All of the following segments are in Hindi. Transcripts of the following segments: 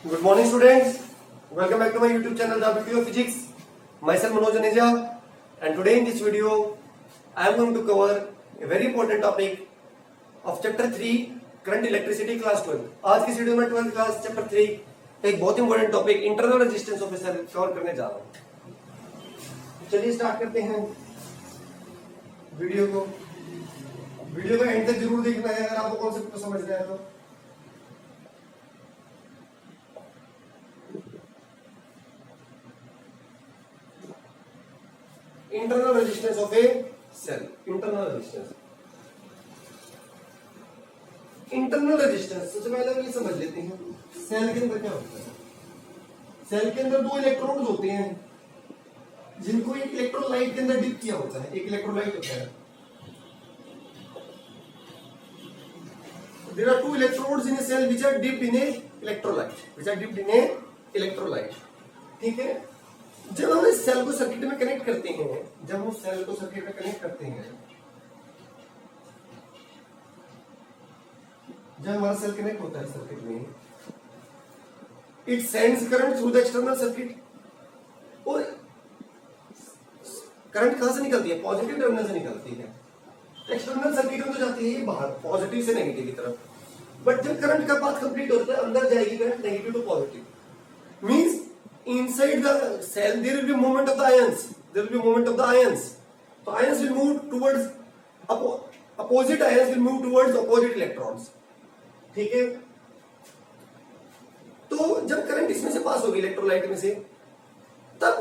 Good morning, students. Welcome back to my YouTube channel, The Beauty of Physics. Myself Manoj Aneja, and today in this video, I am going to cover a very important topic of Chapter 3, Current Electricity, Class 12. आज की वीडियो में 12th क्लास Chapter 3 एक बहुत important topic internal resistance of a cell cover करने जा रहा हूँ। चलिए स्टार्ट करते हैं वीडियो को। वीडियो को एंड तक जरूर देखना है अगर आपको कॉन्सेप्ट को समझना है तो। Internal resistance of a cell. Internal resistance सबसे पहले हम ये समझ लेते हैं सेल के अंदर क्या होता है। सेल के अंदर दो इलेक्ट्रोड्स होते हैं जिनको एक इलेक्ट्रोलाइट के अंदर डिप किया होता है। एक इलेक्ट्रोलाइट होता है। There are two electrodes in a cell which are dipped in a electrolyte. ठीक है। जब हम इस सेल को सर्किट में कनेक्ट करते हैं, जब हमारा सेल कनेक्ट होता है सर्किट में, it sends current through the external circuit. और करंट कहां से निकलती है? पॉजिटिव टर्मिनल से निकलती है। एक्सटर्नल सर्किट में तो जाती है बाहर, पॉजिटिव से नेगेटिव की तरफ। बट जब करंट का पाथ कंप्लीट होता है, अंदर जाएगी current negative to positive. Means inside the cell there will be movement of the ions. So ions will move towards opposite ions will move towards opposite electrons. ठीक है। तो जब करंट इसमें से पास होगी इलेक्ट्रोलाइट में से, तब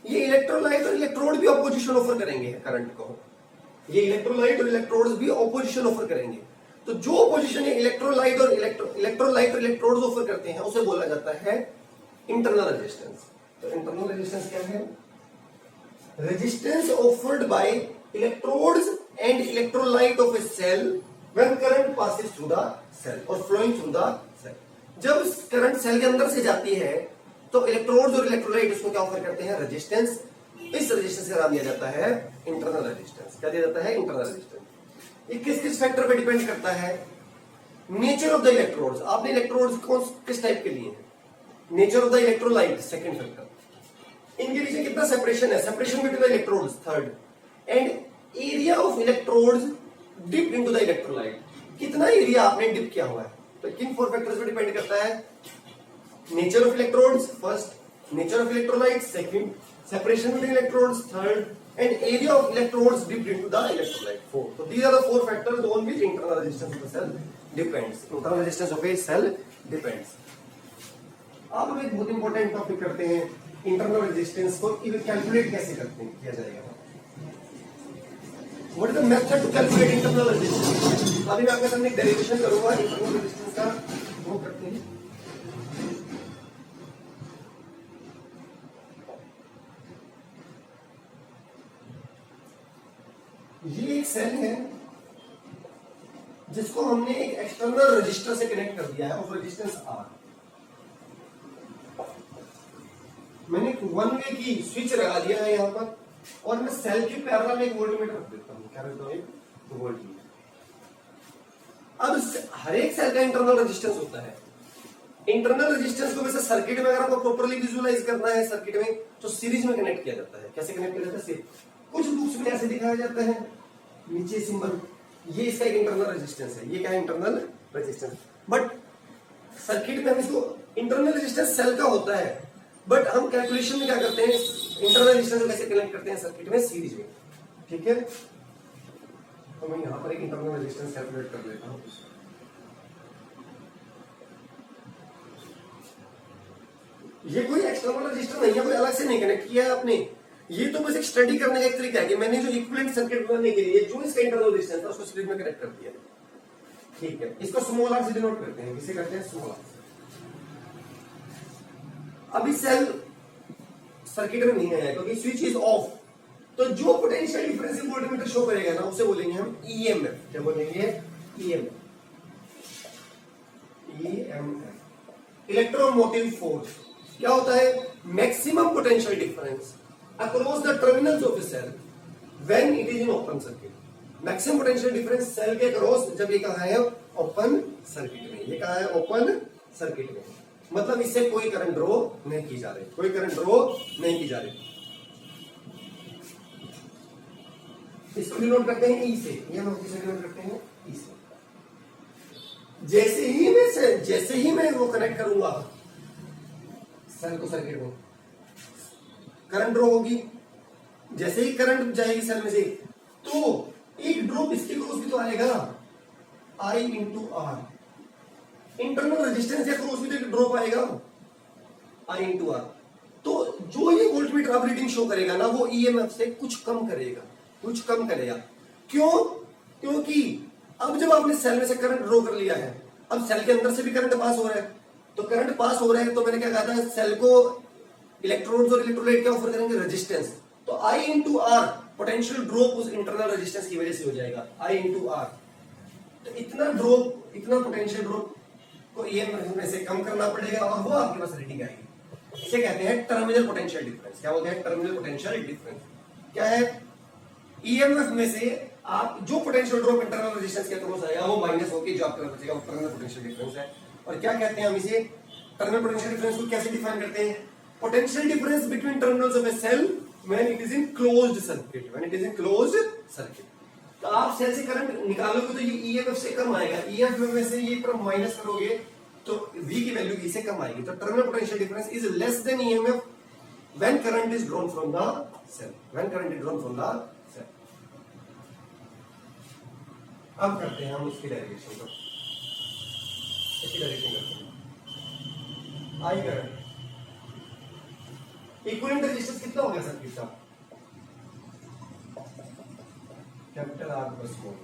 ये इलेक्ट्रोलाइट और इलेक्ट्रोड भी ऑपोजिशन ऑफर करेंगे करंट को। ये इलेक्ट्रोलाइट और इलेक्ट्रोड्स भी ऑपोजिशन ऑफर करेंगे। तो जो ऑपोजिशन इलेक्ट्रोलाइट और इलेक्ट्रोड्स ऑफर करते हैं उसे बोला जाता है इंटरनल रेजिस्टेंस। तो इंटरनल रेजिस्टेंस क्या है? Resistance offered by electrodes and electrolyte of a cell when current passes through the cell और फ्लोइंग थ्रू द सेल। जब करंट सेल के अंदर से जाती है तो इलेक्ट्रोड्स और इलेक्ट्रोलाइट उसको क्या ऑफर करते हैं? रेजिस्टेंस। इस रेजिस्टेंस का नाम दिया जाता है इंटरनल रेजिस्टेंस। क्या दिया जाता है? Internal resistance. ये किस किस फैक्टर पर डिपेंड करता है? Nature of the electrodes. आपने इलेक्ट्रोड्स किस टाइप के लिए हैं? Nature of the electrolyte second factor. इनके बीच में कितना सेपरेशन है? Separation between the electrodes third. And area of electrodes dip into the electrolyte. कितना एरिया आपने डिप किया हुआ है? तो किन फोर फैक्टर्स पे डिपेंड करता है? Nature of electrodes first, nature of electrolyte second, separation between electrodes third, and area of electrodes dip into the electrolyte fourth. तो these are the four factors on which internal resistance of the cell depends. Internal resistance of a cell depends. अब हम एक बहुत इंपॉर्टेंट टॉपिक करते हैं, इंटरनल रेजिस्टेंस को कैलकुलेट कैसे करते हैं किया जाएगा। What is the method to calculate internal resistance? अभी मैं आपके सामने एक डेरिवेशन करूंगा इंटरनल रेजिस्टेंस का। वो करते हैं। ये एक सेल है जिसको हमने एक एक्सटर्नल रजिस्टर से कनेक्ट कर दिया है ऑफ रेजिस्टेंस आर। मैंने वन वे की स्विच लगा दिया है यहां पर और मैं सेल के पैरेलल में एक वोल्टमीटर रख देता हूं। क्या रखता हूं? एक वोल्टमीटर। अब हर एक सेल का इंटरनल रेजिस्टेंस होता है। इंटरनल रेजिस्टेंस को वैसे सर्किट में अगर आपको प्रॉपर्ली विजुअलाइज करना है सर्किट में, तो सीरीज में कनेक्ट किया जाता है। कैसे कनेक्ट किया जाता है? सीरीज। कुछ बुक्स में ऐसे दिखाया जाता है, नीचे सिंबल। ये इसका एक इंटरनल रेजिस्टेंस है। ये क्या है? Internal resistance. बट सर्किट में हम इसको इंटरनल रेजिस्टेंस सेल का होता है, बट हम कैलकुलेशन में क्या करते हैं? इंटरनल रेजिस्टेंस को कैसे कनेक्ट करते हैं सर्किट में? सीरीज में। ठीक है। तो मैं यहां पर एक इंटरनल रेजिस्टेंस कैलकुलेट कर लेता हूं। ये कोई एक्सटर्नल रेजिस्टर नहीं है, कोई अलग से नहीं कनेक्ट किया है आपने। ये तो बस एक स्टडी करने का एक तरीका है कि मैंने जो इक्विवेलेंट सर्किट बनाने के लिए जो इसका इंटरनल रेजिस्टेंस है उसको सीरीज में कनेक्ट कर दिया। ठीक है। इसको स्मॉल आर से डिनोट करते हैं। किसे करते हैं? Small R. अभी सेल सर्किट में नहीं आया क्योंकि स्विच इज ऑफ। तो जो पोटेंशियल डिफरेंस वोल्टमीटर शो करेगा ना उसे बोलेंगे हम ईएमएफ। क्या बोलेंगे? ईएमएफ। Electromotive force. क्या होता है? Maximum potential difference across the terminals of a cell when it is in open circuit. Maximum potential difference cell के क्रॉस जब ये कहा है ओपन सर्किट में, ये कहा है ओपन सर्किट में। मतलब इससे कोई करंट ड्रॉ नहीं की जा रही, कोई करंट ड्रॉ नहीं की जा रही। इसको डिनोट करते हैं ई से, ये हम किसे डिनोट करते हैं ई से। जैसे ही मैं वो कनेक्ट करूंगा सेल को सर्किट में, करंट ड्रॉ होगी। जैसे ही करंट जाएगी सेल में से तो एक ड्रॉप इसके क्रॉस भी तो आएगा, आई इंटू आर। इंटरनल रेजिस्टेंस या क्रॉस भी तो एक ड्रॉप आएगा, आई इंटू आर। तो जो ये वोल्टमीटर अब रीडिंग शो करेगा ना, वो ईएमएफ से कुछ कम करेगा, कुछ कम करेगा। क्यों? क्योंकि अब जब आपने सेल में से करंट ड्रॉ कर लिया है, अब सेल के अंदर से भी करंट पास हो रहा है, तो करंट पास हो रहा है तो मैंने क्या कहा था, सेल को इलेक्ट्रोड्स और इलेक्ट्रोलाइट क्या ऑफर करेंगे, रेजिस्टेंस। तो I into are potential drop उस इंटरनल रेजिस्टेंस की वजह से हो जाएगा, आई इंटू आर। तो इतना ड्रॉप, इतना पोटेंशियल ड्रॉप को ईएमएफ में से कम करना पड़ेगा और वो आपके पास रीडिंग आएगी। इसे कहते हैं टर्मिनल पोटेंशियल डिफरेंस। क्या बोलते हैं? Terminal potential difference. क्या है? ईएमएफ में से आप जो पोटेंशियल ड्रॉप इंटरनल रेजिस्टेंस के क्रॉस आएगा वो माइनस होकर जो आपका बचेगा वो टर्मिनल पोटेंशियल डिफरेंस है। और क्या कहते हैं हम इसे? टर्मिनल पोटेंशियल डिफरेंस को कैसे डिफाइन करते हैं? Potential difference between terminals of a cell when it is in closed circuit, when it is in closed circuit. तो आप सेल से करंट निकालोगे तो ये ईएमएफ से कम आएगा, ईएमएफ में से ये तरफ माइनस करोगे तो V की वैल्यू E से कम आएगी। तो terminal potential difference is less than EMF when current is drawn from the cell, when current is drawn from the cell. अब करते हैं हम इसकी डेरिवेशन को, इसकी डेरिवेशन करते हैं। आई करंट इक्विवेलेंट रेजिस्टेंस कितना हो गया सर्किट का? Capital R plus small.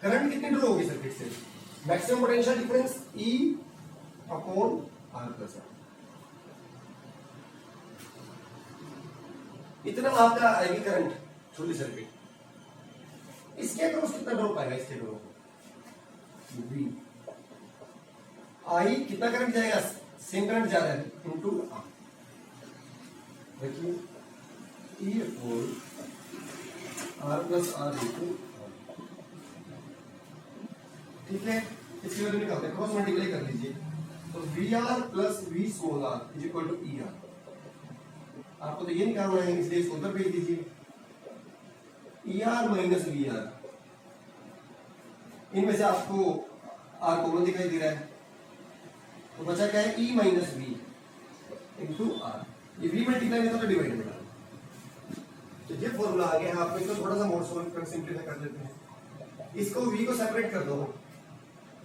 Current कितनी ड्रॉ होगी सर्किट से? Maximum potential difference E upon R plus R. इतना आपका आएगी करंट थ्रू द सर्किट। इसके अक्रॉस कितना ड्रॉप आएगा? इसके अक्रॉस V। आई कितना करंट जाएगा? सेम करंट जा रहा है इनटू आर। देखिए E upon R plus R into R. ठीक है, इसकी वैल्यू निकालते हैं, क्रॉस मल्टीप्लाई कर लीजिए। तो V R plus V small R is equal to E R. आपको तो ये निकालना है इसलिए इसको उधर भेज दीजिए, E R minus V R. इनमें से आपको आर कॉमन दिखाई दे रहा है तो बचा क्या है? E minus we into are. ये वी मल्टीप्लाई में तो डिवाइड में डालो तो ये फॉर्मूला आ गया है। आपको इसको थोड़ा सा मोड सॉल्व कर सिंपलीफाई कर देते हैं। इसको वी को सेपरेट कर दो,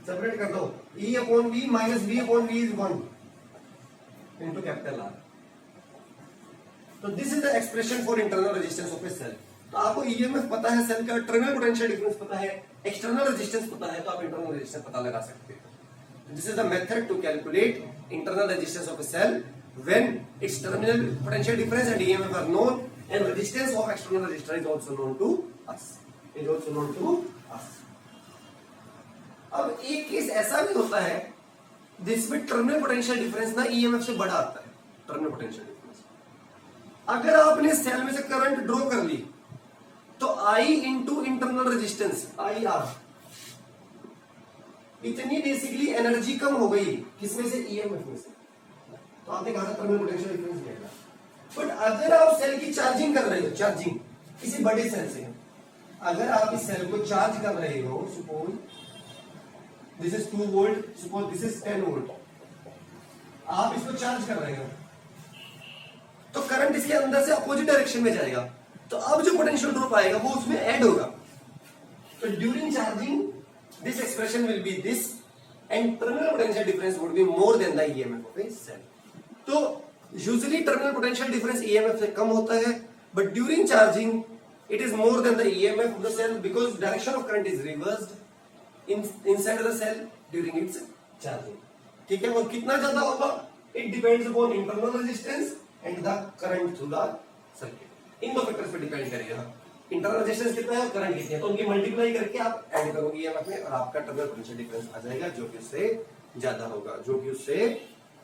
सेपरेट कर दो। E upon V minus V upon V is 1 into capital R। तो this is the expression for internal resistance of a cell. तो आपको ईएमएफ पता है, सेल का टर्मिनल पोटेंशियल डिफरेंस पता है, एक्सटर्नल रेजिस्टेंस पता है, तो आप इंटरनल रेजिस्टेंस पता लगा सकते हैं। This is the method to calculate internal resistance of a cell when its terminal potential difference and EMF are known and resistance of external resistor is also known to us, is also known to us. अब एक केस ऐसा भी होता है जिसमें टर्मिनल पोटेंशियल डिफरेंस ना ईएमएफ से बड़ा आता है। टर्मिनल पोटेंशियल डिफरेंस अगर आपने सेल में से करंट ड्रॉ कर ली तो I into internal resistance I R, इतनी बेसिकली एनर्जी कम हो गई किसमें से? ईएमएफ में से। तो आपने कहा था टर्मिनल पोटेंशियल डिफरेंस मिलेगा। बट अगर आप सेल की चार्जिंग कर रहे हो, चार्जिंग किसी बड़े सेल से, अगर आप इस सेल को चार्ज कर रहे हो, suppose this is 2 volt, suppose this is 10 volt, आप इसको चार्ज कर रहे हो तो करंट इसके अंदर से अपोजिट डायरेक्शन में जाएगा। तो अब जो पोटेंशियल ड्रॉप आएगा वो उसमें ऐड होगा। तो during charging this expression will be this and terminal potential difference would be more than the EMF of a cell. तो usually terminal potential difference EMF से कम होता है, but during charging it is more than the EMF of the cell because direction of current is reversed inside the cell during its charging। ठीक है, और कितना ज्यादा होगा? It depends upon internal resistance and the current through the circuit। इन दो फैक्टर्स पे डिपेंड करेगा, इंटरनल रेजिस्टेंस कितना है, करंट कितनी है। तो उनकी मल्टीप्लाई करके आप ऐड करोगे ईएमएफ में और आपका टर्मिनल पोटेंशियल डिफरेंस आ जाएगा जो कि उससे ज्यादा होगा, जो कि उससे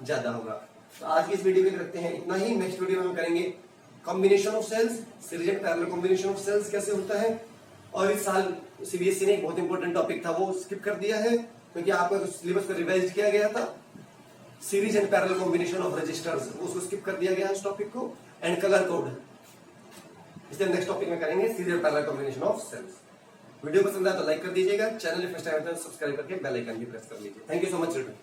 ज्यादा होगा। तो आज की इस वीडियो में रखते हैं इतना ही। नेक्स्ट वीडियो में हम करेंगे combination of cells, series and parallel combination of cells कैसे होता है। और इस साल सीबीएसई ने एक बहुत इंपॉर्टेंट टॉपिक था वो स्किप कर दिया है क्योंकि आपका सिलेबस को रिवाइज किया गया था। Series and parallel combination of resistors, उसको स्किप कर दिया गया है उस टॉपिक को, एंड कलर कोड, इसलिए नेक्स्ट टॉपिक में करेंगे series and parallel combination of cells. Video पसंद आया तो लाइक कर दीजिएगा, चैनल फर्स्ट टाइम है तो सब्सक्राइब करके बेल आइकन भी प्रेस कर लीजिए। Thank you so much children.